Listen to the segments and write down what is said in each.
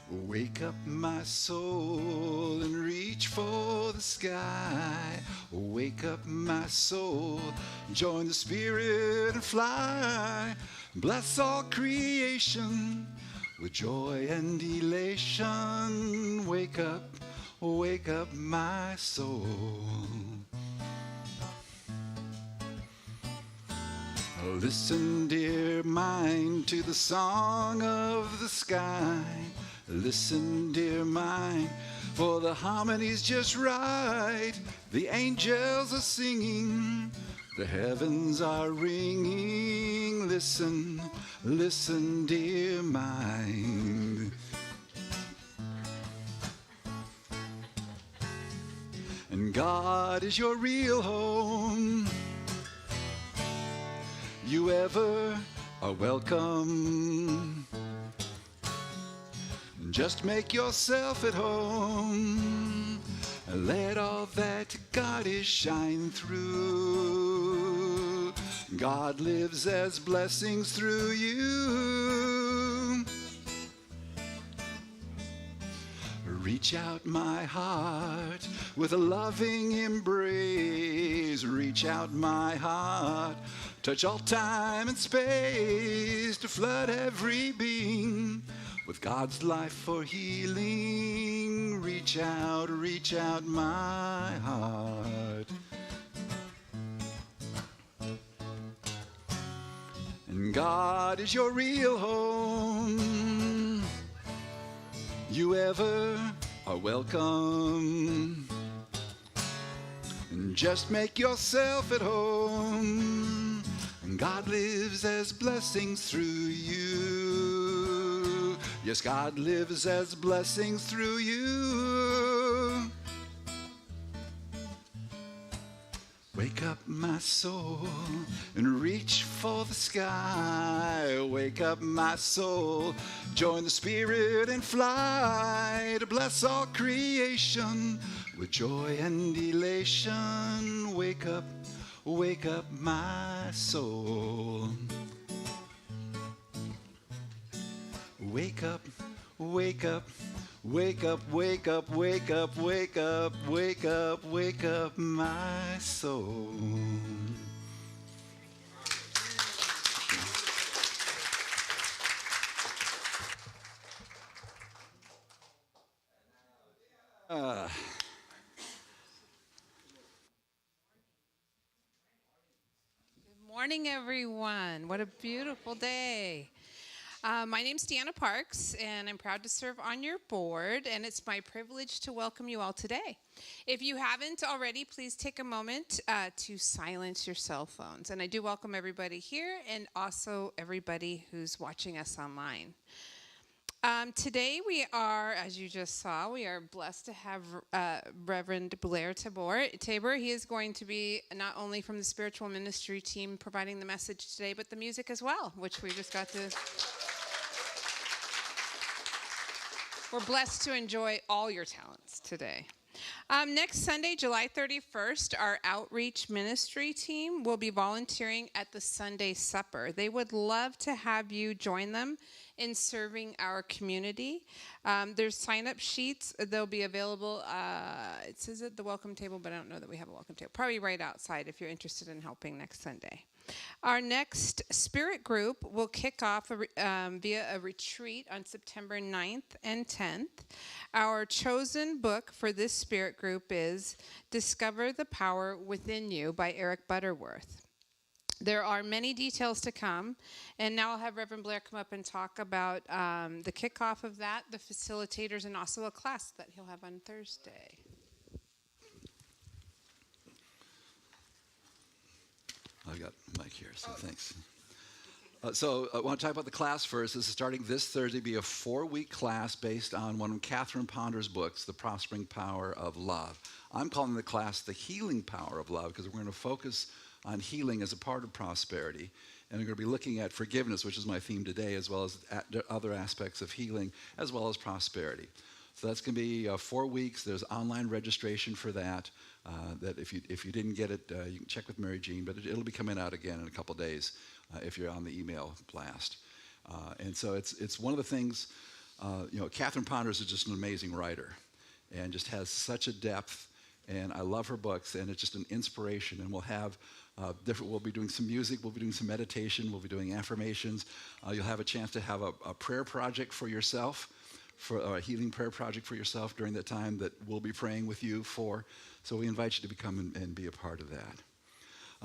Wake up, my soul, and reach for the sky. Wake up, my soul, join the Spirit and fly. Bless all creation with joy and elation. Wake up, my soul. Listen, dear mind, to the song of the sky. Listen, dear mind, for the harmony's just right. The angels are singing, the heavens are ringing. Listen, listen, dear mind. And God is your real home. You ever are welcome. Just make yourself at home and let all that God is shine through. God lives as blessings through you. Reach out, my heart, with a loving embrace. Reach out, my heart, touch all time and space to flood every being with God's life for healing. Reach out, my heart. And God is your real home. You ever are welcome. And just make yourself at home. And God lives as blessings through you. Yes, God lives as blessings through you. Wake up, my soul, and reach for the sky. Wake up, my soul, join the Spirit and fly to bless all creation with joy and elation. Wake up, my soul. Wake up, wake up. Wake up, wake up, wake up, wake up, wake up, wake up, my soul. Good morning, everyone. What a beautiful day. My name's Deanna Parks, and I'm proud to serve on your board, and it's my privilege to welcome you all today. If you haven't already, please take a moment to silence your cell phones. And I do welcome everybody here and also everybody who's watching us online. Today we are, as you just saw, we are blessed to have Reverend Blair Tabor. He is going to be not only from the spiritual ministry team providing the message today, but the music as well, which we just got to... We're blessed to enjoy all your talents today. Next Sunday, July 31st, our outreach ministry team will be volunteering at the Sunday Supper. They would love to have you join them in serving our community. There's sign-up sheets. They'll be available. It says at the welcome table, but I don't know that we have a welcome table. Probably right outside if you're interested in helping next Sunday. Our next spirit group will kick off via a retreat on September 9th and 10th. Our chosen book for this spirit group is Discover the Power Within You by Eric Butterworth. There are many details to come, and now I'll have Reverend Blair come up and talk about the kickoff of that, the facilitators, and also a class that he'll have on Thursday. I've got a mic here, so thanks. So I want to talk about the class first. This is starting this Thursday, be a 4-week class based on one of Catherine Ponder's books, The Prospering Power of Love. I'm calling the class The Healing Power of Love because we're going to focus on healing as a part of prosperity. And we're going to be looking at forgiveness, which is my theme today, as well as other aspects of healing, as well as prosperity. So that's going to be 4 weeks. There's online registration for that. That if you didn't get it, you can check with Mary Jean, but it'll be coming out again in a couple days if you're on the email blast. And so it's one of the things Catherine Ponders is just an amazing writer and just has such a depth. And I love her books, and it's just an inspiration. And we'll have we'll be doing some music, we'll be doing some meditation, we'll be doing affirmations. You'll have a chance to have a prayer project for yourself, for a healing prayer project for yourself during that time that we'll be praying with you for. So we invite you to come and be a part of that.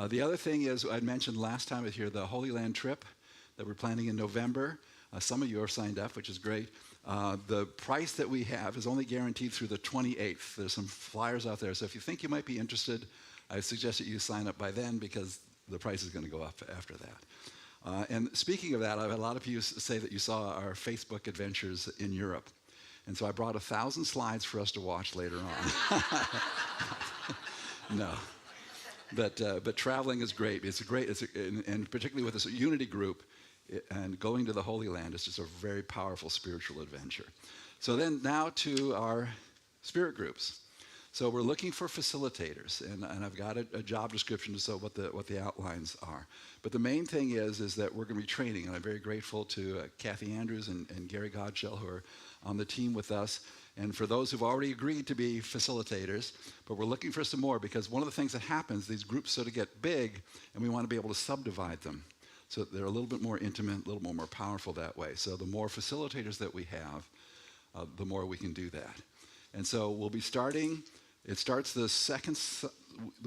The other thing is, I mentioned last time I was here, the Holy Land trip that we're planning in November. Some of you are signed up, which is great. The price that we have is only guaranteed through the 28th. There's some flyers out there, so if you think you might be interested, I suggest that you sign up by then because the price is going to go up after that. And speaking of that, I've had a lot of you say that you saw our Facebook adventures in Europe. And so I brought 1,000 slides for us to watch later on. No. But traveling is great. And particularly with this Unity group, and going to the Holy Land is just a very powerful spiritual adventure. So then now to our spirit groups. So we're looking for facilitators, and I've got a job description to show what the outlines are. But the main thing is that we're going to be training, and I'm very grateful to Kathy Andrews and Gary Godshell, who are on the team with us. And for those who've already agreed to be facilitators, but we're looking for some more, because one of the things that happens, these groups sort of get big, and we want to be able to subdivide them. So they're a little bit more intimate, a little more powerful that way. So the more facilitators that we have, the more we can do that. And so we'll be starting, it starts the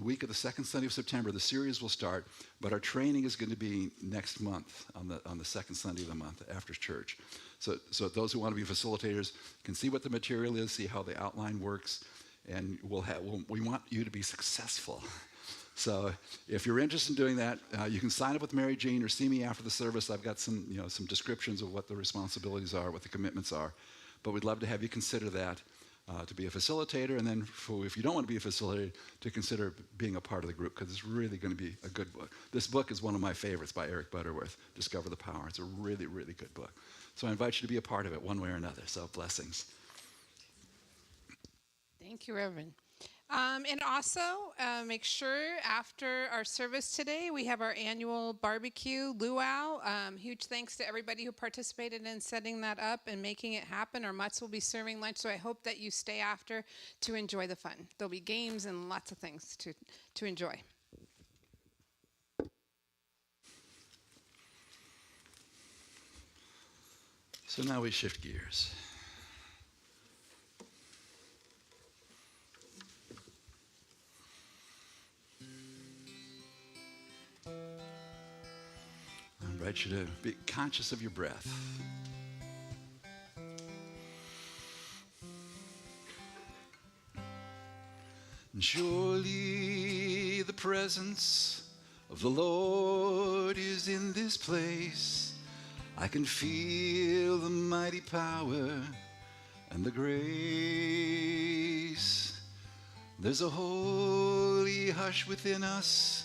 week of the second Sunday of September. The series will start, but our training is going to be next month on the second Sunday of the month after church. So those who want to be facilitators can see what the material is, see how the outline works, and we want you to be successful. So if you're interested in doing that, you can sign up with Mary Jean or see me after the service. I've got some descriptions of what the responsibilities are, what the commitments are. But we'd love to have you consider that to be a facilitator, and then if you don't want to be a facilitator, to consider being a part of the group, because it's really going to be a good book. This book is one of my favorites by Eric Butterworth, Discover the Power. It's a really, really good book. So I invite you to be a part of it one way or another. So blessings. Thank you, Reverend. And also, make sure after our service today, we have our annual barbecue luau. Huge thanks to everybody who participated in setting that up and making it happen. Our mutts will be serving lunch, so I hope that you stay after to enjoy the fun. There'll be games and lots of things to enjoy. So now we shift gears. I invite you to be conscious of your breath. And surely the presence of the Lord is in this place. I can feel the mighty power and the grace. There's a holy hush within us.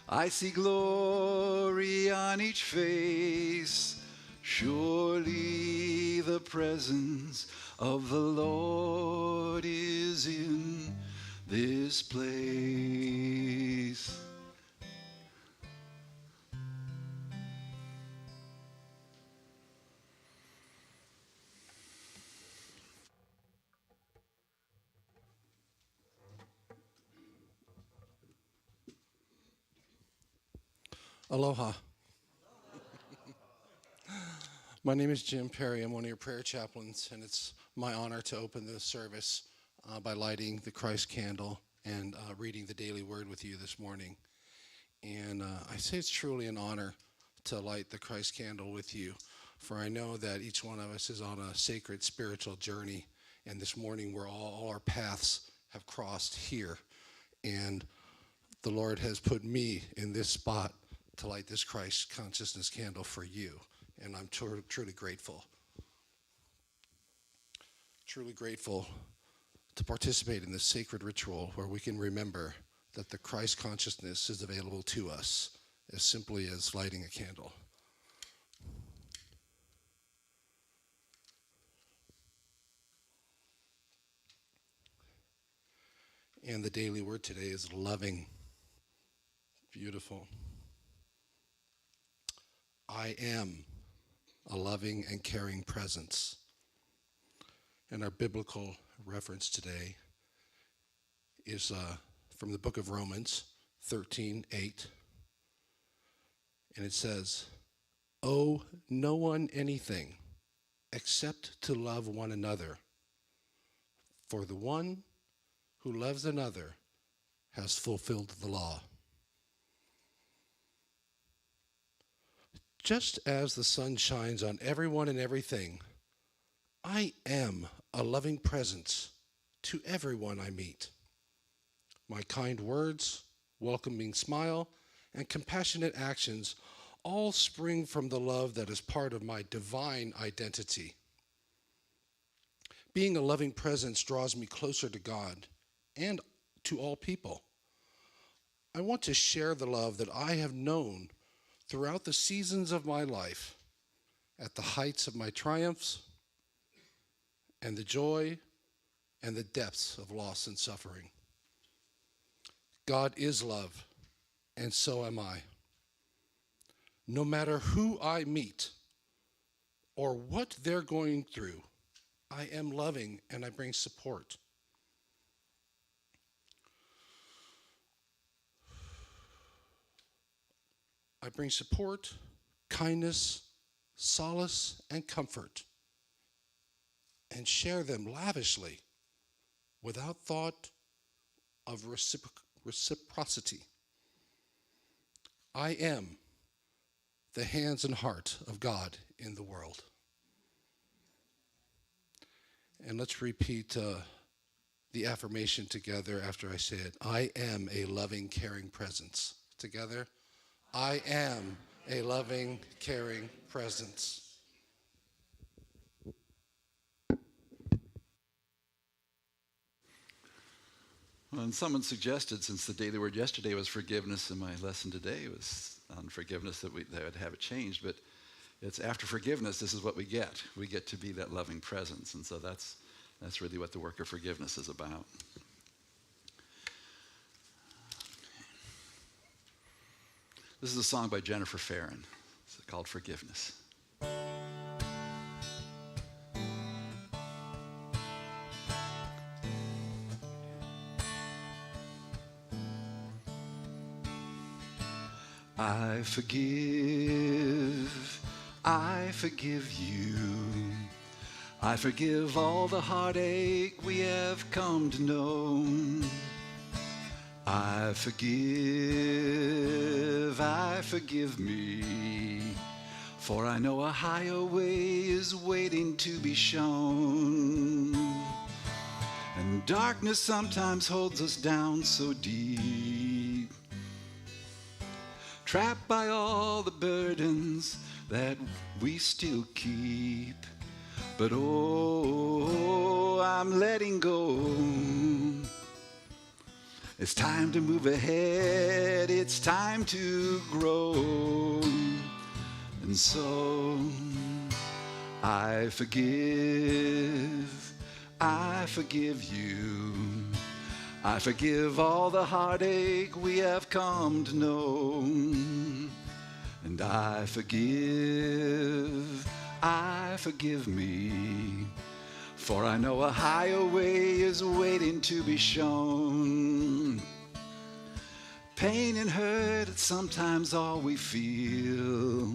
I see glory on each face. Surely the presence of the Lord is in this place. Aloha. My name is Jim Perry. I'm one of your prayer chaplains, and it's my honor to open the service by lighting the Christ candle and reading the daily word with you this morning. And I say it's truly an honor to light the Christ candle with you, for I know that each one of us is on a sacred spiritual journey, and this morning all our paths have crossed here, and the Lord has put me in this spot to light this Christ consciousness candle for you, and I'm truly grateful. Truly grateful to participate in this sacred ritual where we can remember that the Christ consciousness is available to us as simply as lighting a candle. And the daily word today is loving. Beautiful. I am a loving and caring presence. And our biblical reference today is from the book of Romans 13:8. And it says, "Owe no one anything except to love one another. For the one who loves another has fulfilled the law." Just as the sun shines on everyone and everything, I am a loving presence to everyone I meet. My kind words, welcoming smile, and compassionate actions all spring from the love that is part of my divine identity. Being a loving presence draws me closer to God and to all people. I want to share the love that I have known throughout the seasons of my life, at the heights of my triumphs, and the joy and the depths of loss and suffering. God is love, and so am I. No matter who I meet or what they're going through, I am loving and I bring support. I bring support, kindness, solace, and comfort, and share them lavishly without thought of reciprocity. I am the hands and heart of God in the world. And let's repeat the affirmation together after I say it. I am a loving, caring presence. Together. I am a loving, caring presence. Well, and someone suggested, since the daily word yesterday was forgiveness and my lesson today was on forgiveness, that would have it changed. But it's after forgiveness, this is what we get. We get to be that loving presence. And so that's really what the work of forgiveness is about. This is a song by Jennifer Farron. It's called Forgiveness. I forgive you. I forgive all the heartache we have come to know. I forgive me, for I know a higher way is waiting to be shown. And darkness sometimes holds us down so deep, trapped by all the burdens that we still keep. But oh, I'm letting go. It's time to move ahead, it's time to grow. And so I forgive you. I forgive all the heartache we have come to know. And I forgive me, for I know a higher way is waiting to be shown. Pain and hurt, it's sometimes all we feel.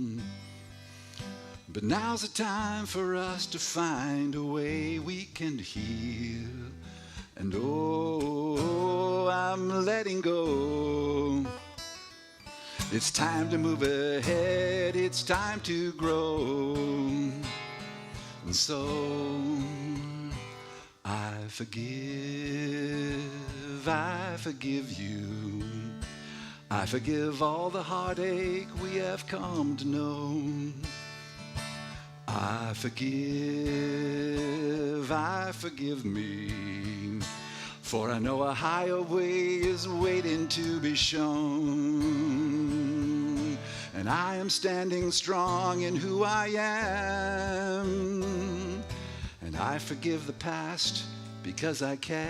But now's the time for us to find a way we can heal. And oh, I'm letting go. It's time to move ahead, it's time to grow. And so I forgive you. I forgive all the heartache we have come to know. I forgive me, for I know a higher way is waiting to be shown. And I am standing strong in who I am. And I forgive the past because I can.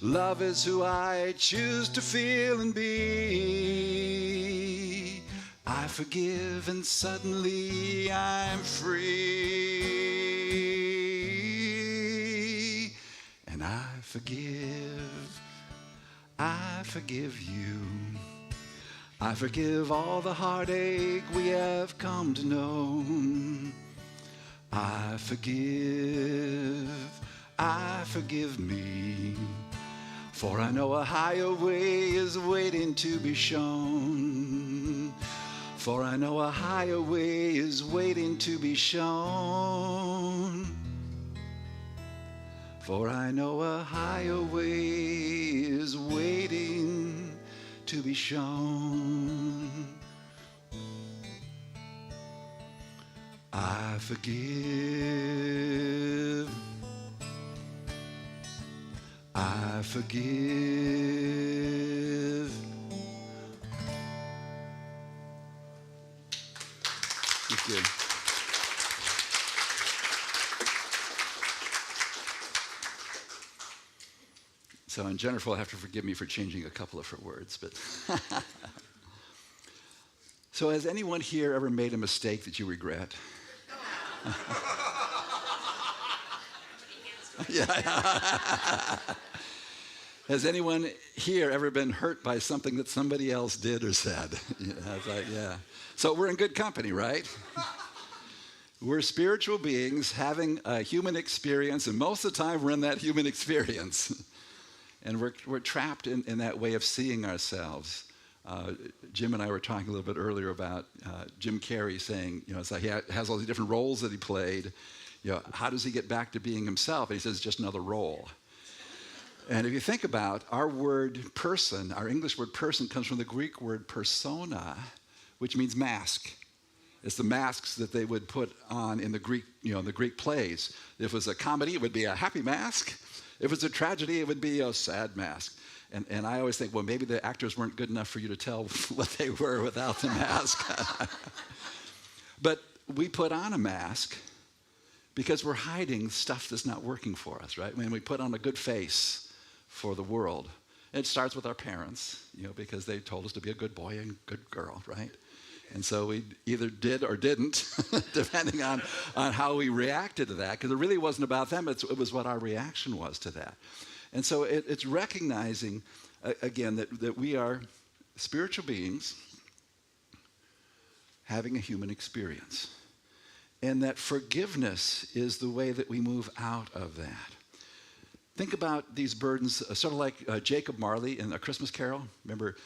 Love is who I choose to feel and be. I forgive and suddenly I'm free. forgive. I forgive you. I forgive all the heartache we have come to know. I forgive me. For I know a higher way is waiting to be shown. For I know a higher way is waiting to be shown. For I know a higher way is waiting to be shown. I forgive. I forgive. Thank you. So, and Jennifer will have to forgive me for changing a couple of her words, but. So, has anyone here ever made a mistake that you regret? Yeah. Has anyone here ever been hurt by something that somebody else did or said? Yeah, it's like, yeah. So we're in good company, right? We're spiritual beings having a human experience, and most of the time we're in that human experience. And we're trapped in that way of seeing ourselves. Jim and I were talking a little bit earlier about Jim Carrey saying, it's like he has all these different roles that he played. How does he get back to being himself? And he says, just another role. And if you think about our word person, our English word person comes from the Greek word persona, which means mask. It's the masks that they would put on in the Greek, the Greek plays. If it was a comedy, it would be a happy mask. If it was a tragedy, it would be a sad mask. And I always think, well, maybe the actors weren't good enough for you to tell what they were without the mask. But we put on a mask because we're hiding stuff that's not working for us, right? When we put on a good face for the world. It starts with our parents, because they told us to be a good boy and good girl, right? And so we either did or didn't, depending on how we reacted to that, because it really wasn't about them, it was what our reaction was to that. And so it's recognizing, again, that we are spiritual beings having a human experience. And that forgiveness is the way that we move out of that. Think about these burdens, sort of like Jacob Marley in A Christmas Carol. Remember,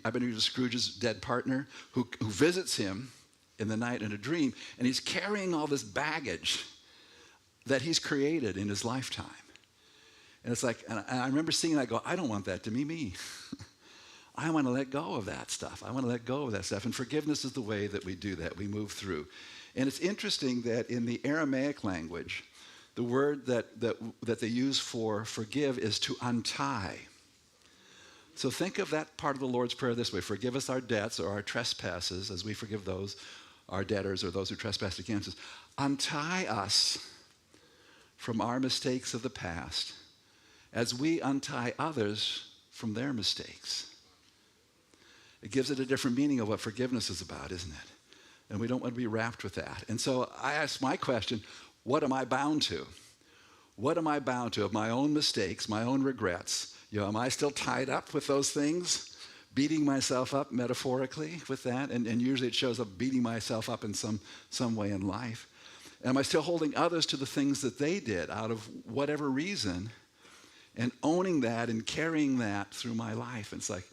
Ebenezer Scrooge's dead partner who visits him in the night in a dream, and he's carrying all this baggage that he's created in his lifetime. And it's like, and I remember seeing that, I go, I don't want that to be me. I want to let go of that stuff. I want to let go of that stuff. And forgiveness is the way that we do that. We move through. And it's interesting that in the Aramaic language, the word that they use for forgive is to untie. So think of that part of the Lord's Prayer this way: forgive us our debts or our trespasses as we forgive those, our debtors or those who trespass against us. Untie us from our mistakes of the past as we untie others from their mistakes. It gives it a different meaning of what forgiveness is about, isn't it? And we don't want to be wrapped with that. And so I ask my question, what am I bound to? What am I bound to of my own mistakes, my own regrets? Am I still tied up with those things? Beating myself up metaphorically with that? And usually it shows up beating myself up in some way in life. Am I still holding others to the things that they did out of whatever reason and owning that and carrying that through my life? And it's like,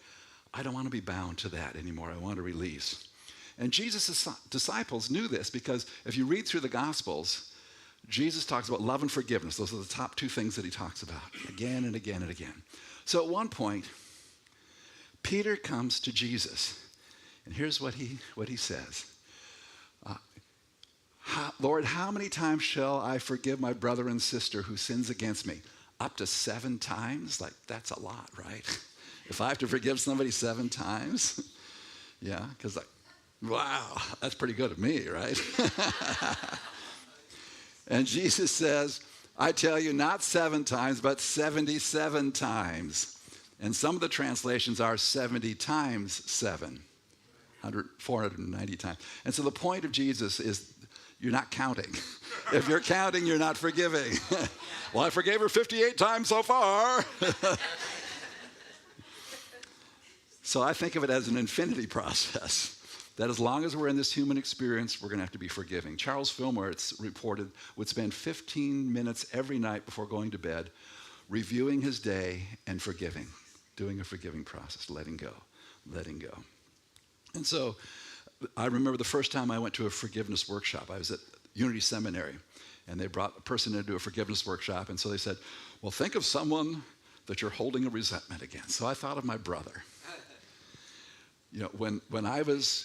I don't want to be bound to that anymore. I want to release. And Jesus' disciples knew this because if you read through the Gospels, Jesus talks about love and forgiveness. Those are the top two things that he talks about again and again and again. So at one point, Peter comes to Jesus, and here's what he says. Lord, how many times shall I forgive my brother and sister who sins against me? Up to 7 times? Like, that's a lot, right? If I have to forgive somebody 7 times? Yeah, because like, wow, that's pretty good of me, right? And Jesus says, I tell you, not 7 times, but 77 times. And some of the translations are 70 times 7, 490 times. And so the point of Jesus is you're not counting. If you're counting, you're not forgiving. Well, I forgave her 58 times so far. So I think of it as an infinity process. That as long as we're in this human experience, we're going to have to be forgiving. Charles Fillmore, it's reported, would spend 15 minutes every night before going to bed reviewing his day and forgiving, doing a forgiving process, letting go, letting go. And so I remember the first time I went to a forgiveness workshop. I was at Unity Seminary, and they brought a person in to do a forgiveness workshop, and so they said, well, think of someone that you're holding a resentment against. So I thought of my brother. You know, when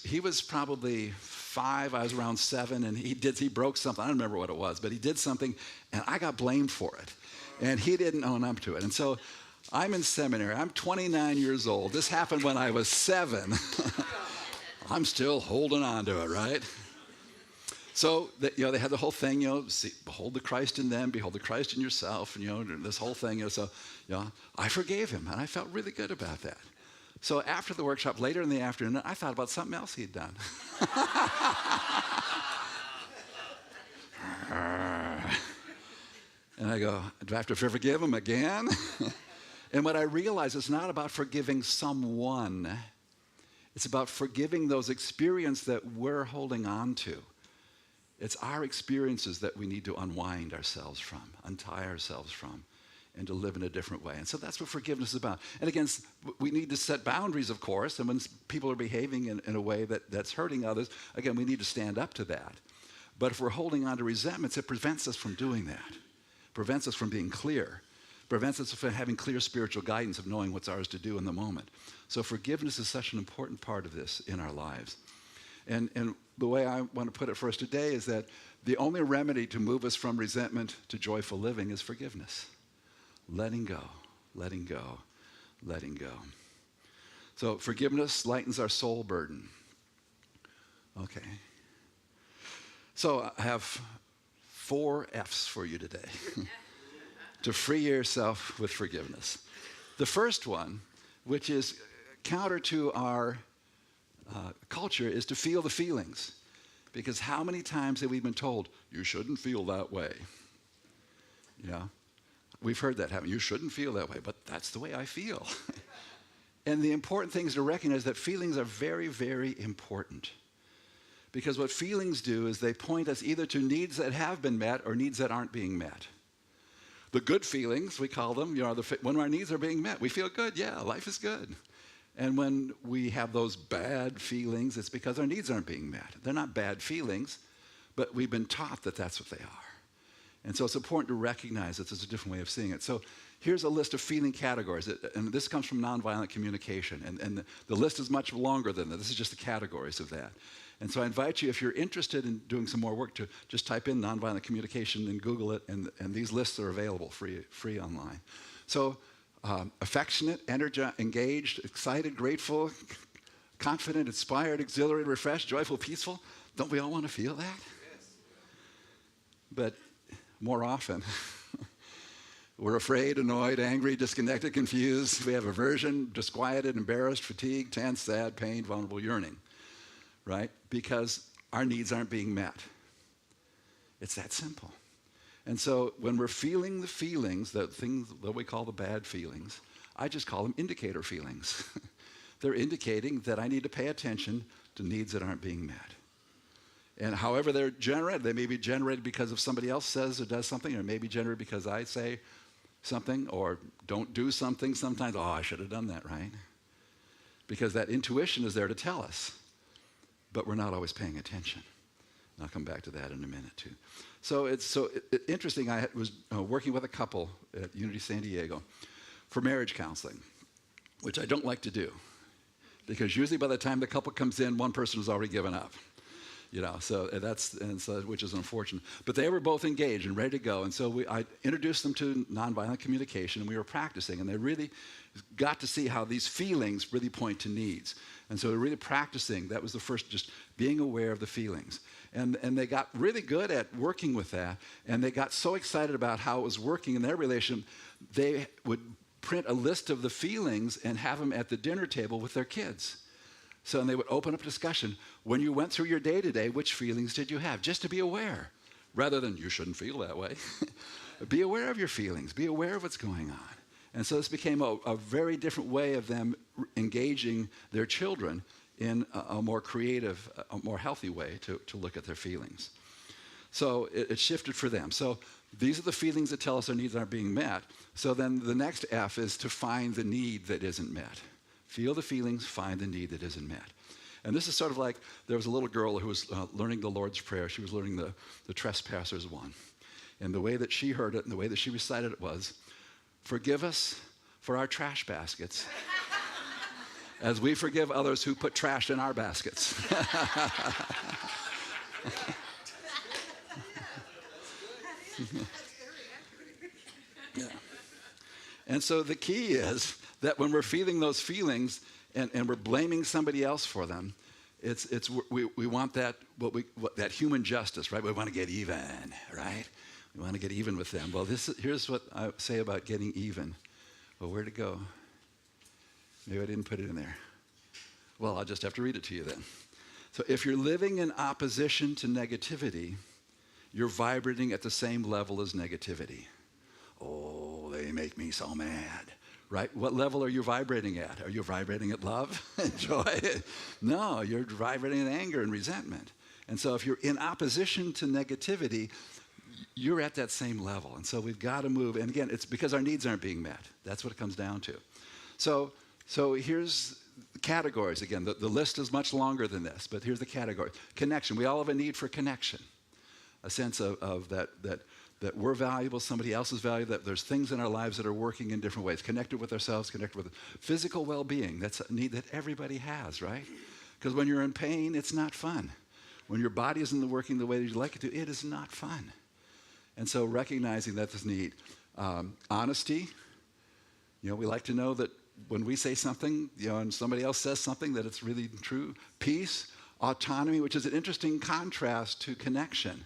he was probably 5, I was around 7, and he broke something. I don't remember what it was, but he did something, and I got blamed for it. And he didn't own up to it. And so I'm in seminary. I'm 29 years old. This happened when I was 7. I'm still holding on to it, right? So, they had the whole thing, see, behold the Christ in them, behold the Christ in yourself, and, this whole thing. So, I forgave him, and I felt really good about that. So after the workshop, later in the afternoon, I thought about something else he'd done. And I go, do I have to forgive him again? And what I realized, it's not about forgiving someone. It's about forgiving those experiences that we're holding on to. It's our experiences that we need to unwind ourselves from, untie ourselves from, and to live in a different way. And so that's what forgiveness is about. And again, we need to set boundaries, of course, and when people are behaving in a way that's hurting others, again, we need to stand up to that. But if we're holding on to resentments, it prevents us from doing that. Prevents us from being clear. Prevents us from having clear spiritual guidance of knowing what's ours to do in the moment. So forgiveness is such an important part of this in our lives. And the way I want to put it for us today is that the only remedy to move us from resentment to joyful living is forgiveness. Letting go, letting go, letting go. So forgiveness lightens our soul burden. Okay. So I have 4 F's for you today to free yourself with forgiveness. The first one, which is counter to our culture, is to feel the feelings. Because how many times have we been told, you shouldn't feel that way? We've heard that happen. You shouldn't feel that way, but that's the way I feel. And the important thing is to recognize that feelings are very, very important. Because what feelings do is they point us either to needs that have been met or needs that aren't being met. The good feelings, we call them, when our needs are being met, we feel good. Yeah, life is good. And when we have those bad feelings, it's because our needs aren't being met. They're not bad feelings, but we've been taught that that's what they are. And so it's important to recognize that there's a different way of seeing it. So here's a list of feeling categories. And this comes from nonviolent communication. And the list is much longer than that. This is just the categories of that. And so I invite you, if you're interested in doing some more work, to just type in nonviolent communication and Google it. And these lists are available free online. So affectionate, energized, engaged, excited, grateful, confident, inspired, exhilarated, refreshed, joyful, peaceful. Don't we all want to feel that? Yes. But more often, we're afraid, annoyed, angry, disconnected, confused. We have aversion, disquieted, embarrassed, fatigued, tense, sad, pained, vulnerable, yearning, right? Because our needs aren't being met. It's that simple. And so when we're feeling the feelings, the things that we call the bad feelings, I just call them indicator feelings. They're indicating that I need to pay attention to needs that aren't being met. And however they're generated, they may be generated because if somebody else says or does something, or may be generated because I say something or don't do something sometimes. Oh, I should have done that, right? Because that intuition is there to tell us, but we're not always paying attention. And I'll come back to that in a minute, too. So it's interesting. I was working with a couple at Unity San Diego for marriage counseling, which I don't like to do, because usually by the time the couple comes in, one person has already given up. So which is unfortunate. But they were both engaged and ready to go. And so I introduced them to nonviolent communication, and we were practicing. And they really got to see how these feelings really point to needs. And so they're really practicing. That was the first, just being aware of the feelings. And they got really good at working with that. And they got so excited about how it was working in their relationship, they would print a list of the feelings and have them at the dinner table with their kids. And they would open up discussion. When you went through your day today, which feelings did you have? Just to be aware, rather than you shouldn't feel that way. Be aware of your feelings. Be aware of what's going on. And so this became a very different way of them engaging their children in a more creative, a more healthy way to look at their feelings. So it shifted for them. So these are the feelings that tell us our needs aren't being met. So then the next F is to find the need that isn't met. Feel the feelings, find the need that isn't met. And this is sort of like there was a little girl who was learning the Lord's Prayer. She was learning the Trespassers one. And the way that she heard it and the way that she recited it was, forgive us for our trash baskets as we forgive others who put trash in our baskets. Yeah. And so the key is that when we're feeling those feelings and we're blaming somebody else for them, we want that that human justice, right? We want to get even, right? We want to get even with them. Well, here's what I say about getting even. Well, where'd it go? Maybe I didn't put it in there. Well, I'll just have to read it to you then. So if you're living in opposition to negativity, you're vibrating at the same level as negativity. Oh, they make me so mad, right? What level are you vibrating at? Are you vibrating at love and joy? No, you're vibrating at anger and resentment. And so if you're in opposition to negativity, you're at that same level. And so we've got to move. And again, it's because our needs aren't being met. That's what it comes down to. So here's the categories. Again, the list is much longer than this, but here's the category. Connection. We all have a need for connection. A sense of that we're valuable, somebody else is valuable, that there's things in our lives that are working in different ways. Connected with ourselves, connected with physical well-being. That's a need that everybody has, right? Because when you're in pain, it's not fun. When your body isn't working the way that you'd like it to, it is not fun. And so recognizing that this need. Honesty. We like to know that when we say something, and somebody else says something, that it's really true. Peace. Autonomy, which is an interesting contrast to connection.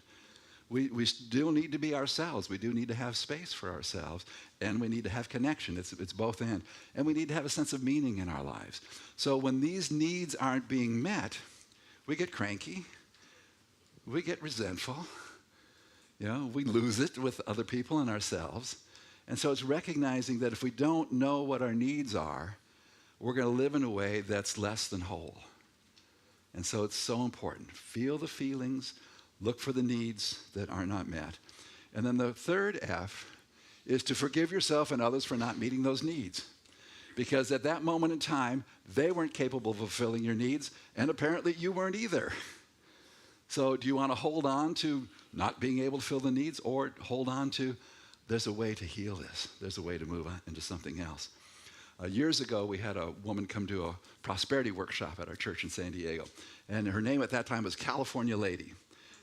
We still need to be ourselves. We do need to have space for ourselves, and we need to have connection. It's both and. And we need to have a sense of meaning in our lives. So when these needs aren't being met, we get cranky, we get resentful, we lose it with other people and ourselves. And so it's recognizing that if we don't know what our needs are, we're going to live in a way that's less than whole. And so it's so important. Feel the feelings, look for the needs that are not met. And then the third F is to forgive yourself and others for not meeting those needs. Because at that moment in time, they weren't capable of fulfilling your needs, and apparently you weren't either. So do you want to hold on to not being able to fill the needs, or hold on to, there's a way to heal this. There's a way to move on into something else. Years ago, we had a woman come to a prosperity workshop at our church in San Diego. And her name at that time was California Lady.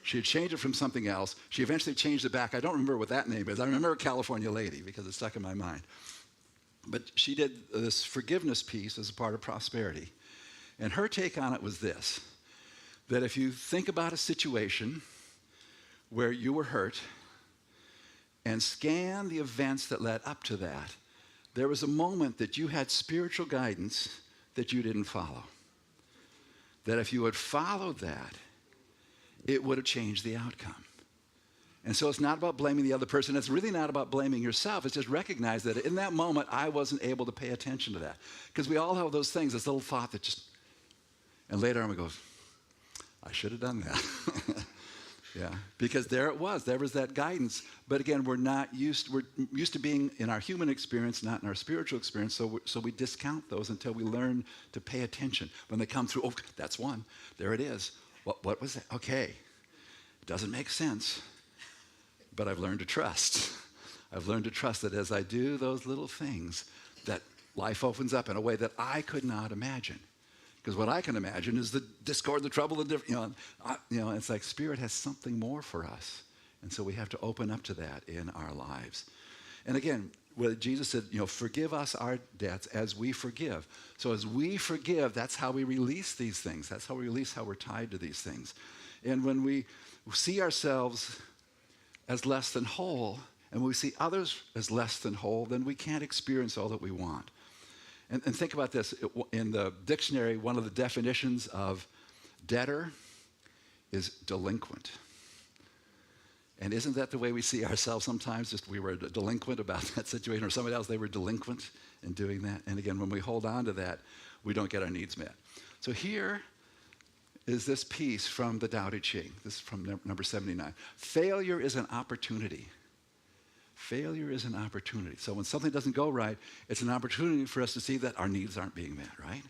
She had changed it from something else. She eventually changed it back. I don't remember what that name is. I remember California Lady because it stuck in my mind. But she did this forgiveness piece as a part of prosperity. And her take on it was this, that if you think about a situation where you were hurt and scan the events that led up to that, there was a moment that you had spiritual guidance that you didn't follow. That if you had followed that, it would have changed the outcome. And so it's not about blaming the other person. It's really not about blaming yourself. It's just recognize that in that moment, I wasn't able to pay attention to that. Because we all have those things, this little thought that just, and later on we go, I should have done that. Yeah, because there was that guidance. But again, we're used to being in our human experience, not in our spiritual experience, so we discount those until we learn to pay attention. When they come through, oh, that's one, there it is. What was that? Okay, it doesn't make sense, but I've learned to trust. I've learned to trust that as I do those little things, that life opens up in a way that I could not imagine. Because what I can imagine is the discord, the trouble, the different, it's like Spirit has something more for us. And so we have to open up to that in our lives. And again, what Jesus said, forgive us our debts as we forgive. So as we forgive, that's how we release these things. That's how we release how we're tied to these things. And when we see ourselves as less than whole, and we see others as less than whole, then we can't experience all that we want. And think about this. In the dictionary, one of the definitions of debtor is delinquent. And isn't that the way we see ourselves sometimes? Just we were a delinquent about that situation, or somebody else, they were delinquent in doing that. And again, when we hold on to that, we don't get our needs met. So here is this piece from the Tao Te Ching. This is from number 79. Failure is an opportunity. Failure is an opportunity. So when something doesn't go right, it's an opportunity for us to see that our needs aren't being met, right?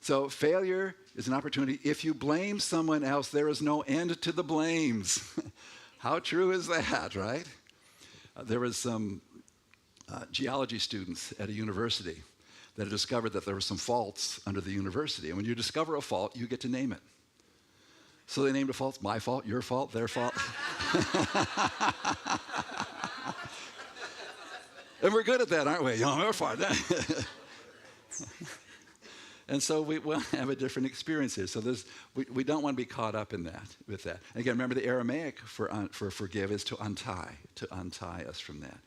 So failure is an opportunity. If you blame someone else, there is no end to the blames. How true is that, right? There was some geology students at a university that had discovered that there were some faults under the university. And when you discover a fault, you get to name it. So they named a fault, my fault, your fault, their fault. And we're good at that, aren't we? You know, our fault. And so we will have a different experience here. So we don't want to be caught up in that, with that. And again, remember the Aramaic for forgive is to untie us from that.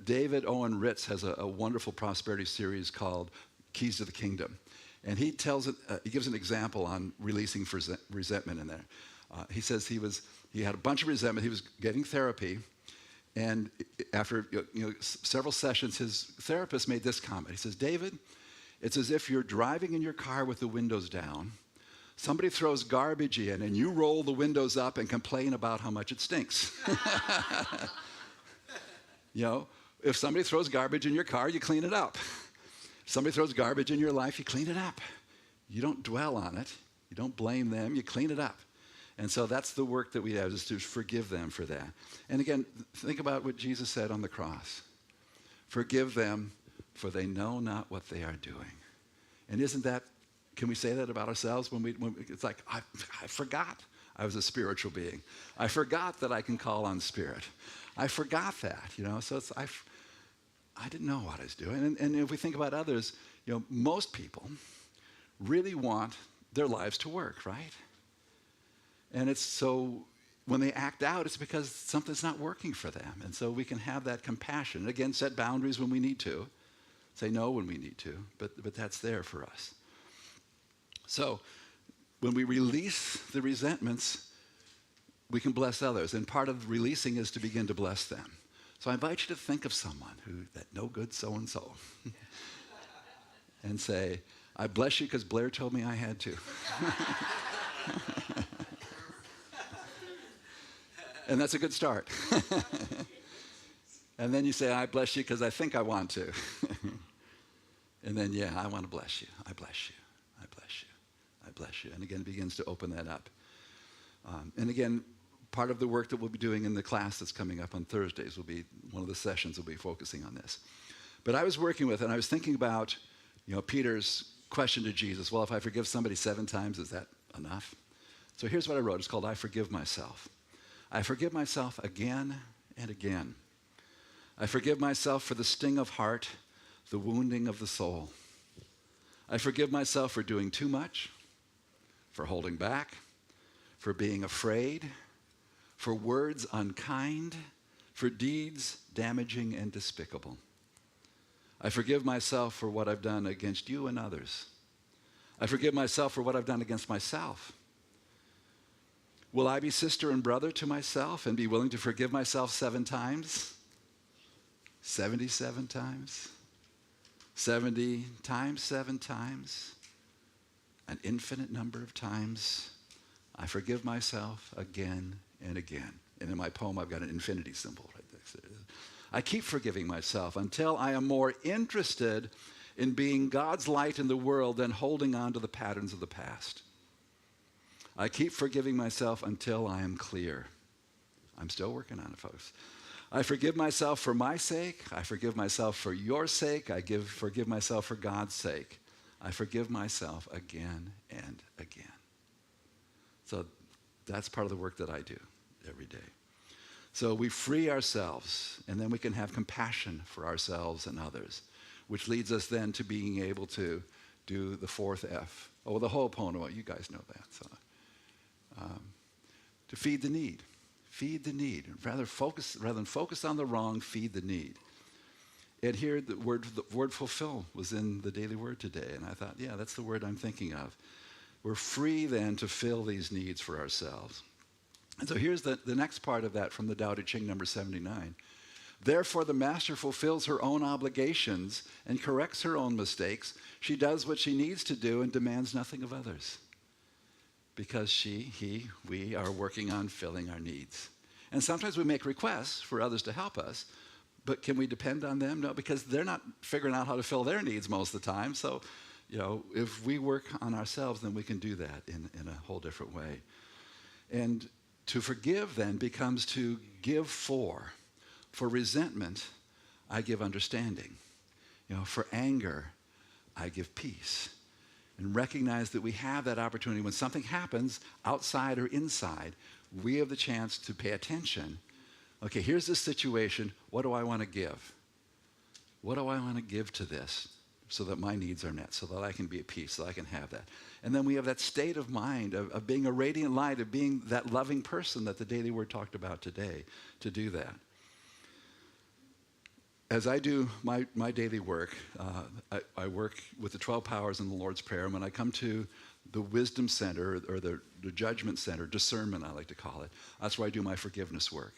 David Owen Ritz has a wonderful prosperity series called Keys to the Kingdom. And he gives an example on releasing resentment in there. He says he had a bunch of resentment. He was getting therapy. And after several sessions, his therapist made this comment. He says, David, it's as if you're driving in your car with the windows down. Somebody throws garbage in, and you roll the windows up and complain about how much it stinks. If somebody throws garbage in your car, you clean it up. If somebody throws garbage in your life, you clean it up. You don't dwell on it. You don't blame them. You clean it up. And so that's the work that we have, is to forgive them for that. And again, think about what Jesus said on the cross. Forgive them, for they know not what they are doing. And can we say that about ourselves when it's like, I forgot I was a spiritual being. I forgot that I can call on spirit. I forgot that, so I didn't know what I was doing. And if we think about others, most people really want their lives to work, right? And it's so when they act out, it's because something's not working for them. And so we can have that compassion. Again, set boundaries when we need to. Say no when we need to. But that's there for us. So when we release the resentments, we can bless others. And part of releasing is to begin to bless them. So I invite you to think of someone that no good so-and-so. And say, I bless you because Blair told me I had to. And that's a good start. And then you say, I bless you because I think I want to. And then, I want to bless you. I bless you. I bless you. I bless you. And again, it begins to open that up. And again, part of the work that we'll be doing in the class that's coming up on Thursdays will be, one of the sessions will be focusing on this. But I was working with, and I was thinking about, Peter's question to Jesus. Well, if I forgive somebody 7 times, is that enough? So here's what I wrote. It's called I Forgive Myself. I forgive myself again and again. I forgive myself for the sting of heart, the wounding of the soul. I forgive myself for doing too much, for holding back, for being afraid, for words unkind, for deeds damaging and despicable. I forgive myself for what I've done against you and others. I forgive myself for what I've done against myself. Will I be sister and brother to myself and be willing to forgive myself 7 times? 77 times? 70 times 7 times? An infinite number of times? I forgive myself again and again. And in my poem, I've got an infinity symbol right there. I keep forgiving myself until I am more interested in being God's light in the world than holding on to the patterns of the past. I keep forgiving myself until I am clear. I'm still working on it, folks. I forgive myself for my sake. I forgive myself for your sake. I forgive myself for God's sake. I forgive myself again and again. So that's part of the work that I do every day. So we free ourselves, and then we can have compassion for ourselves and others, which leads us then to being able to do the 4th F. Oh, the Ho'oponopono, you guys know that. So. To feed the need. Feed the need. Rather than focus on the wrong, feed the need. And here the word fulfill was in the daily word today. And I thought, that's the word I'm thinking of. We're free then to fill these needs for ourselves. And so here's the next part of that from the Tao Te Ching, number 79. Therefore, the master fulfills her own obligations and corrects her own mistakes. She does what she needs to do and demands nothing of others. Because we are working on filling our needs. And sometimes we make requests for others to help us, but can we depend on them? No, because they're not figuring out how to fill their needs most of the time. So, if we work on ourselves, then we can do that in a whole different way. And to forgive then becomes to give for. For resentment, I give understanding. For anger, I give peace. And recognize that we have that opportunity. When something happens outside or inside, we have the chance to pay attention. Okay, here's this situation. What do I want to give? What do I want to give to this so that my needs are met, so that I can be at peace, so that I can have that? And then we have that state of mind of being a radiant light, of being that loving person that the Daily Word talked about today, to do that. As I do my daily work, I work with the 12 powers in the Lord's Prayer. And when I come to the Wisdom Center, or the Judgment Center, discernment I like to call it, that's where I do my forgiveness work.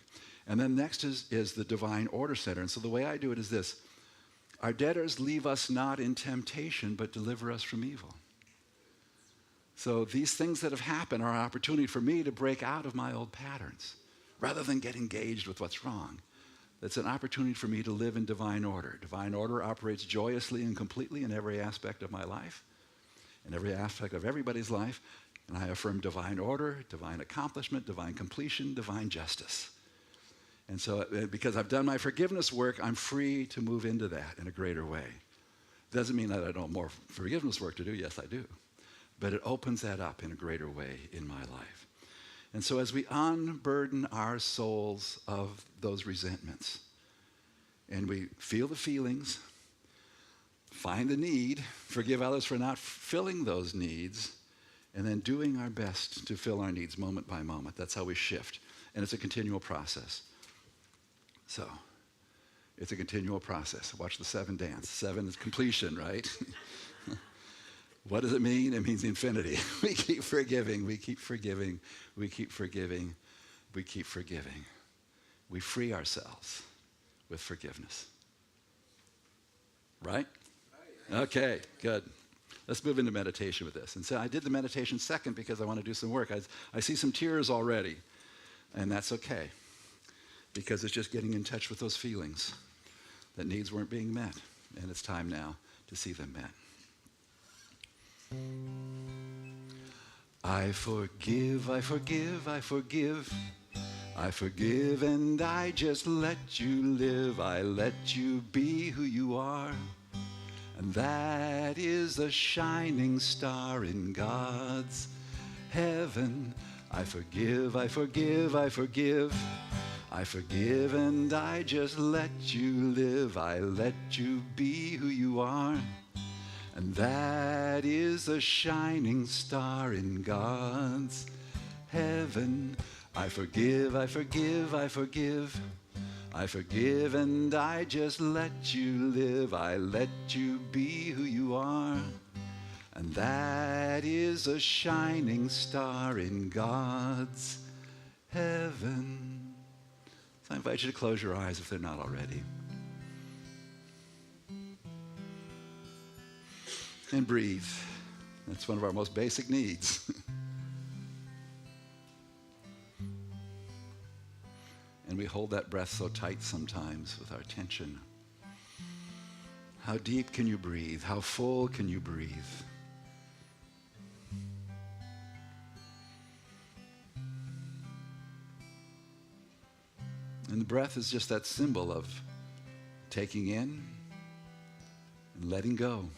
And then next is the Divine Order Center. And so the way I do it is this. Our debtors leave us not in temptation, but deliver us from evil. So these things that have happened are an opportunity for me to break out of my old patterns, rather than get engaged with what's wrong. It's an opportunity for me to live in divine order. Divine order operates joyously and completely in every aspect of my life, in every aspect of everybody's life. And I affirm divine order, divine accomplishment, divine completion, divine justice. And so because I've done my forgiveness work, I'm free to move into that in a greater way. Doesn't mean that I don't have more forgiveness work to do. Yes, I do. But it opens that up in a greater way in my life. And so as we unburden our souls of those resentments, and we feel the feelings, find the need, forgive others for not filling those needs, and then doing our best to fill our needs moment by moment. That's how we shift. And it's a continual process. So, it's a continual process. Watch the 7 dance. 7 is completion, right? What does it mean? It means infinity. We keep forgiving, we keep forgiving, we keep forgiving, we keep forgiving. We free ourselves with forgiveness. Right? Okay, good. Let's move into meditation with this. And so I did the meditation second because I want to do some work. I see some tears already, and that's okay, because it's just getting in touch with those feelings that needs weren't being met, and it's time now to see them met. I forgive, I forgive, I forgive. I forgive and I just let you live. I let you be who you are. And that is a shining star in God's heaven. I forgive, I forgive, I forgive. I forgive and I just let you live. I let you be who you are. And that is a shining star in God's heaven. I forgive, I forgive, I forgive. I forgive and I just let you live. I let you be who you are. And that is a shining star in God's heaven. So I invite you to close your eyes if they're not already. And breathe. That's one of our most basic needs. And we hold that breath so tight sometimes with our tension. How deep can you breathe? How full can you breathe? And the breath is just that symbol of taking in and letting go.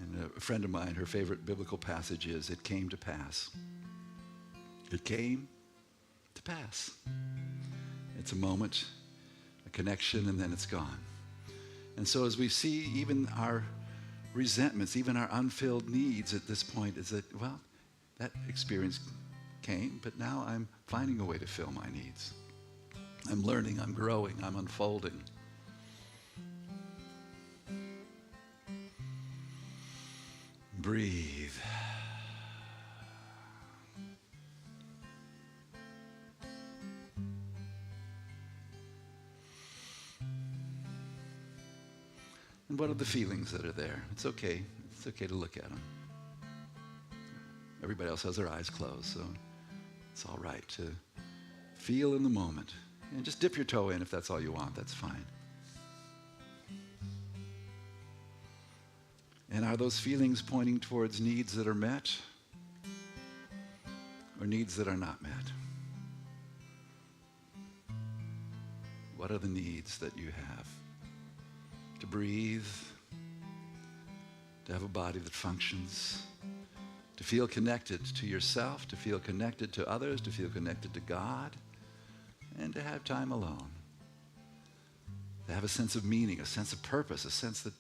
And a friend of mine, her favorite biblical passage is, "It came to pass." It came to pass. It's a moment, a connection, and then it's gone. And so as we see even our resentments, even our unfilled needs at this point, is that, well, that experience came, but now I'm finding a way to fill my needs. I'm learning, I'm growing, I'm unfolding. Breathe. And what are the feelings that are there? It's okay. It's okay to look at them. Everybody else has their eyes closed, so it's all right to feel in the moment. And just dip your toe in if that's all you want. That's fine. And are those feelings pointing towards needs that are met or needs that are not met? What are the needs that you have? To breathe, to have a body that functions, to feel connected to yourself, to feel connected to others, to feel connected to God, and to have time alone. To have a sense of meaning, a sense of purpose, a sense that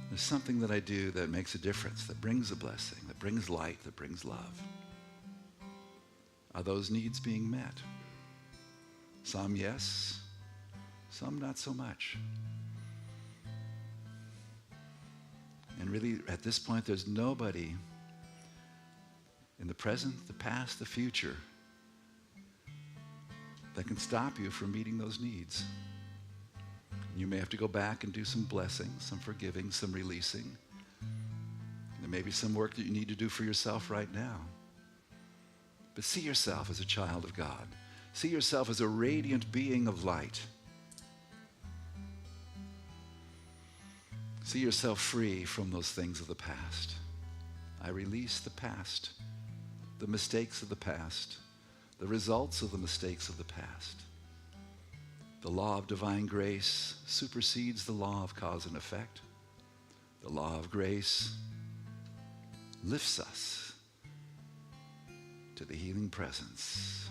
there's something that I do that makes a difference, that brings a blessing, that brings light, that brings love. Are those needs being met? Some yes, some not so much. And really, at this point, there's nobody in the present, the past, the future that can stop you from meeting those needs. You may have to go back and do some blessing, some forgiving, some releasing. There may be some work that you need to do for yourself right now. But see yourself as a child of God. See yourself as a radiant being of light. See yourself free from those things of the past. I release the past, the mistakes of the past, the results of the mistakes of the past. The law of divine grace supersedes the law of cause and effect. The law of grace lifts us to the healing presence.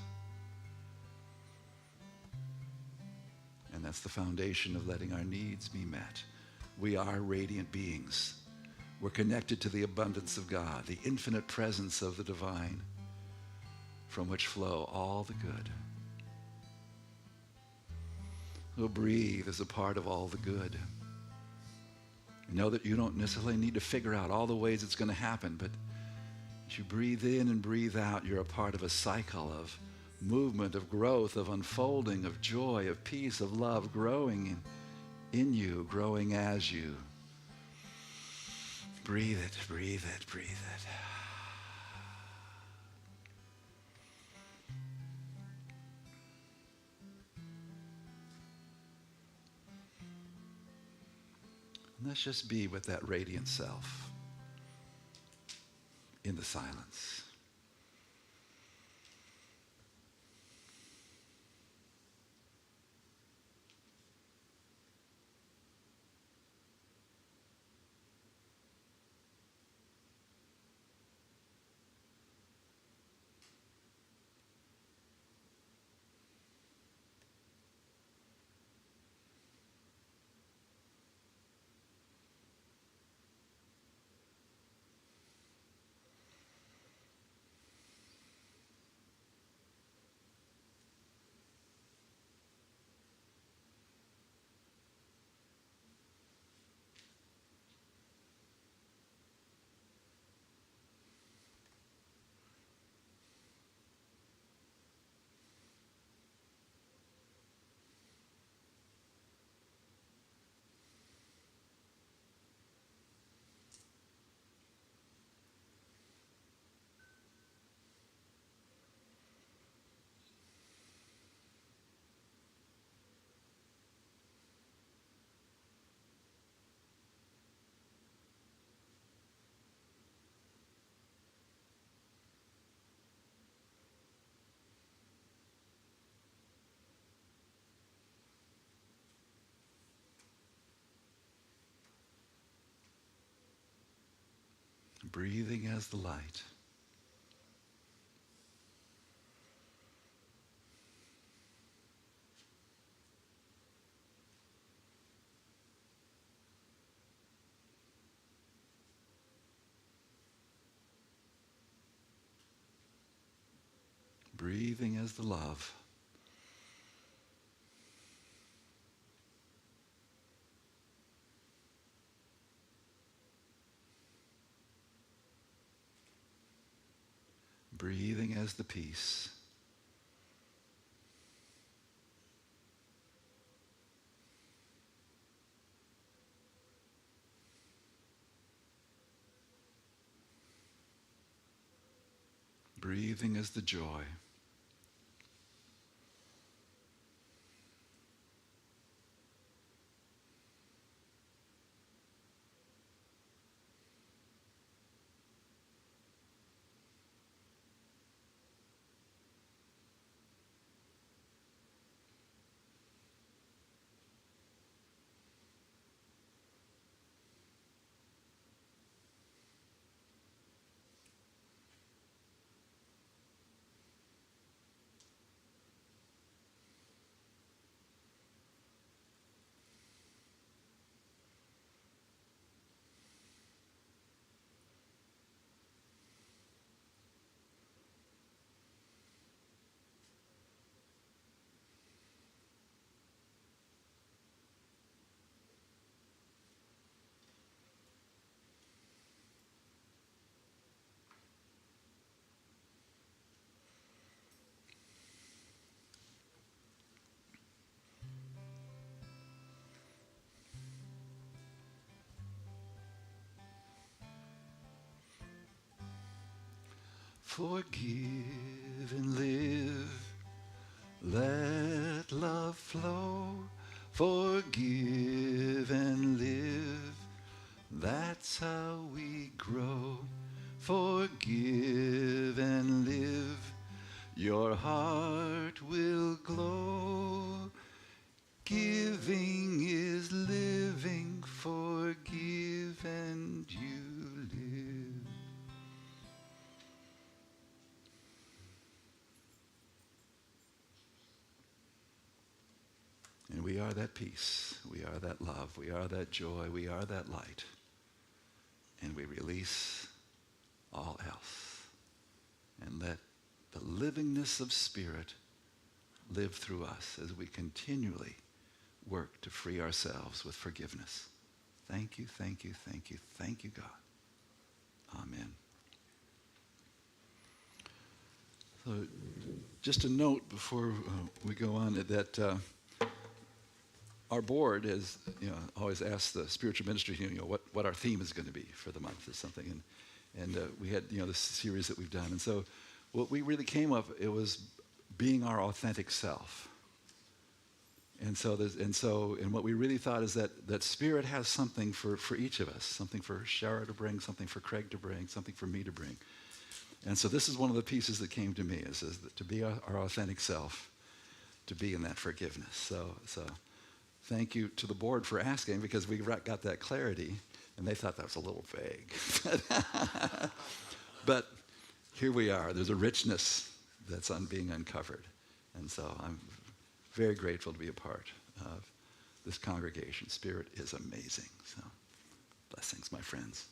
And that's the foundation of letting our needs be met. We are radiant beings. We're connected to the abundance of God, the infinite presence of the divine, from which flow all the good. So breathe as a part of all the good. Know that you don't necessarily need to figure out all the ways it's going to happen, but as you breathe in and breathe out, you're a part of a cycle of movement, of growth, of unfolding, of joy, of peace, of love, growing in you, growing as you. Breathe it, breathe it, breathe it. And let's just be with that radiant self in the silence. Breathing as the light. Breathing as the love. Breathing as the peace. giving is the joy. Forgive and live. Let love flow. Forgive and live. That's how we grow. Forgive and live. Your heart will glow. Giving is living. Forgive and you live. And we are that peace, we are that love, we are that joy, we are that light. And we release all else. And let the livingness of Spirit live through us as we continually work to free ourselves with forgiveness. Thank you, thank you, thank you, thank you, God. Amen. So just a note before we go on that our board has, always asked the spiritual ministry, what our theme is going to be for the month or something, and we had, this series that we've done, and so what we really came up, it was being our authentic self, and what we really thought is that Spirit has something for each of us, something for Shara to bring, something for Craig to bring, something for me to bring, and so this is one of the pieces that came to me is that to be our authentic self, to be in that forgiveness. So. Thank you to the board for asking because we got that clarity and they thought that was a little vague. But here we are. There's a richness that's being uncovered. And so I'm very grateful to be a part of this congregation. Spirit is amazing. So blessings, my friends.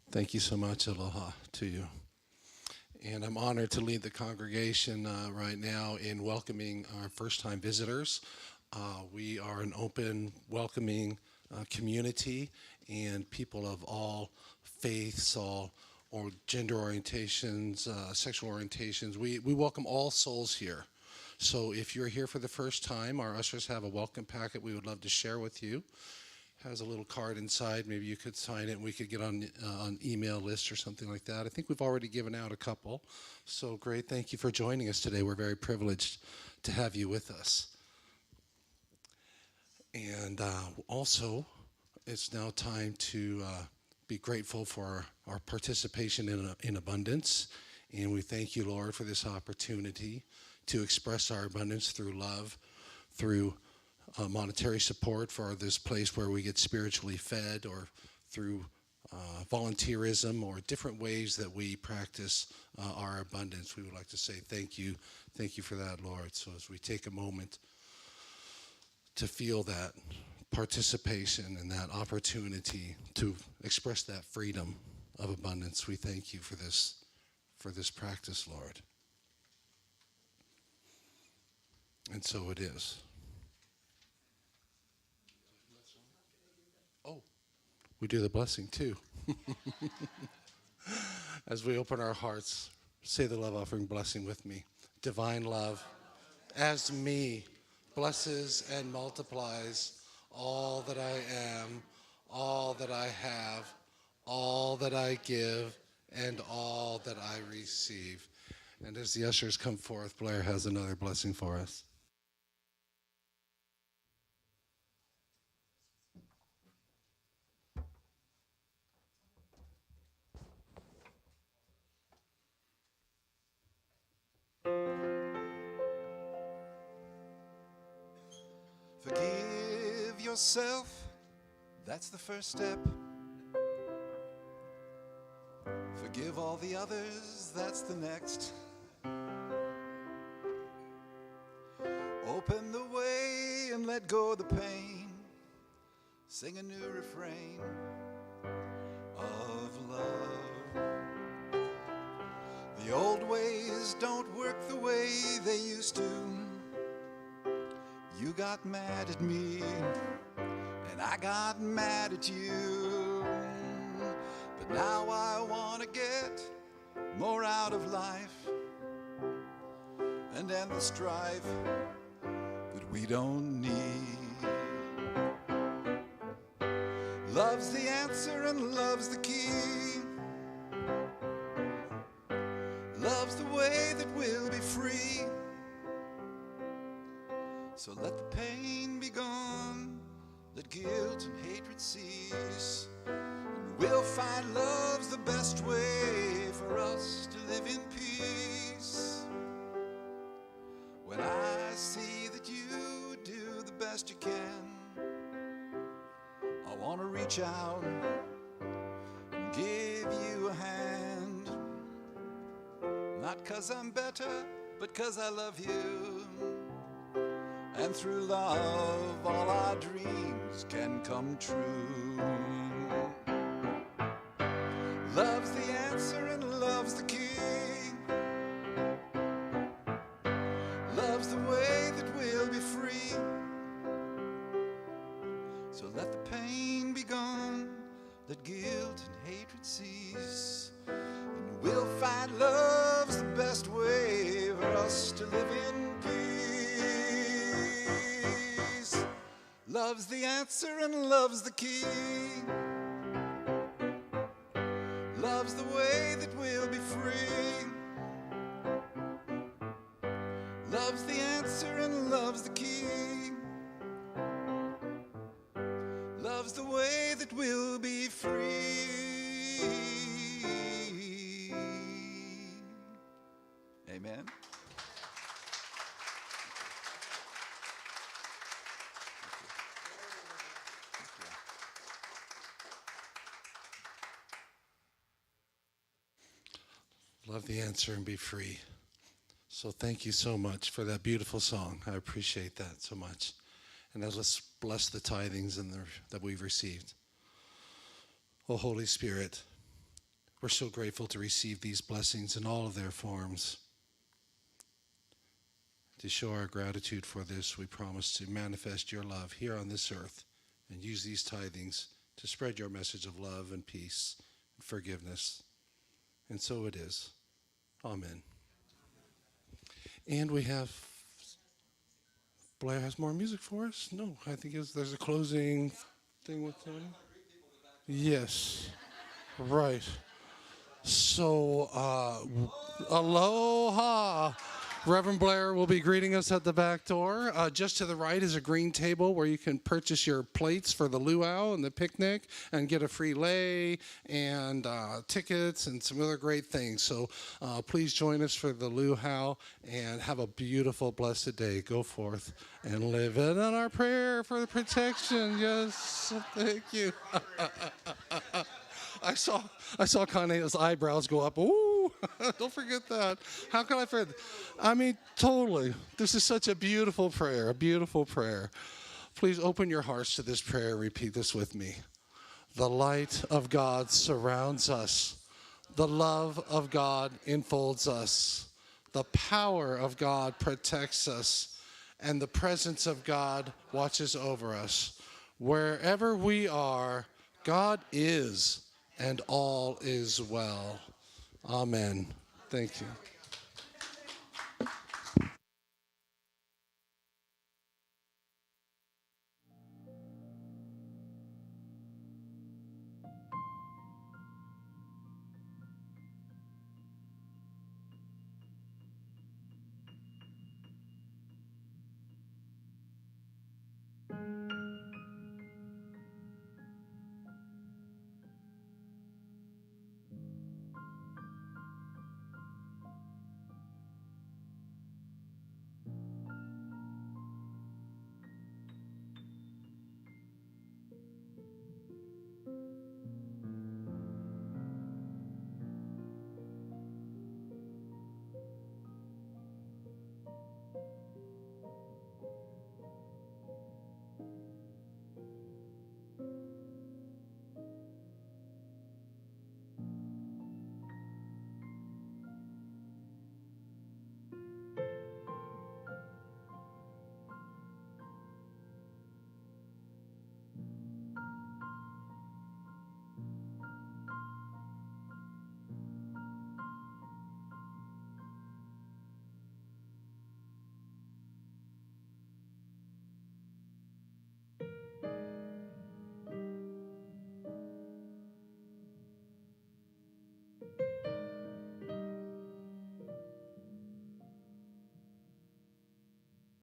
Thank you so much. Aloha to you. And I'm honored to lead the congregation right now in welcoming our first-time visitors. We are an open, welcoming community, and people of all faiths, all or gender orientations, sexual orientations. We welcome all souls here. So if you're here for the first time, our ushers have a welcome packet we would love to share with you. Has a little card inside. Maybe you could sign it and we could get on email list or something like that. I think we've already given out a couple. So great. Thank you for joining us today. We're very privileged to have you with us. And also, it's now time to be grateful for our participation in abundance. And we thank you, Lord, for this opportunity to express our abundance through love, through monetary support for this place where we get spiritually fed, or through volunteerism, or different ways that we practice our abundance. We would like to say thank you for that, Lord. So as we take a moment to feel that participation and that opportunity to express that freedom of abundance, we thank you for this practice, Lord. And so it is. Oh, we do the blessing too. As we open our hearts, say the love offering blessing with me. Divine love, as me, blesses and multiplies all that I am, all that I have, all that I give, and all that I receive. And as the ushers come forth, Blair has another blessing for us. Forgive yourself, that's the first step. Forgive all the others, that's the next. Open the way and let go of the pain. Sing a new refrain of love. The old ways don't work the way they used to. You got mad at me, and I got mad at you. But now I want to get more out of life and end the strife that we don't need. Love's the answer and love's the key. Love's the way that we'll be free. So let the pain be gone, let guilt and hatred cease, and we'll find love's the best way for us to live in peace. When I see that you do the best you can, I want to reach out and give you a hand. Not 'cause I'm better, but 'cause I love you. And through love, all our dreams can come true. Love's the answer and love's the key. Love's the way that we'll be free. So let the pain be gone, let guilt and hatred cease, and we'll find love's the best way for us to live in peace. Love's the answer and love's the key. Love's the way that we'll be free. Love's the answer and love's the key. Love's the way that we'll be free. Amen. Love the answer and be free. So thank you so much for that beautiful song. I appreciate that so much. And now let's bless the tithings that we've received. Oh, Holy Spirit, we're so grateful to receive these blessings in all of their forms. To show our gratitude for this, we promise to manifest your love here on this earth and use these tithings to spread your message of love and peace and forgiveness. And so it is. Amen. And we have, Blair has more music for us? No, I think there's a closing thing with him. Yes, right. So, aloha. Reverend Blair will be greeting us at the back door. Just to the right is a green table where you can purchase your plates for the luau and the picnic and get a free lei and tickets and some other great things. So please join us for the luau and have a beautiful, blessed day. Go forth and live in on our prayer for the protection. Yes, thank you. I saw Kane's eyebrows go up. Ooh, don't forget that. How can I forget? I mean, totally. This is such a beautiful prayer, a beautiful prayer. Please open your hearts to this prayer and repeat this with me. The light of God surrounds us. The love of God enfolds us. The power of God protects us. And the presence of God watches over us. Wherever we are, God is, and all is well. Amen. Thank you.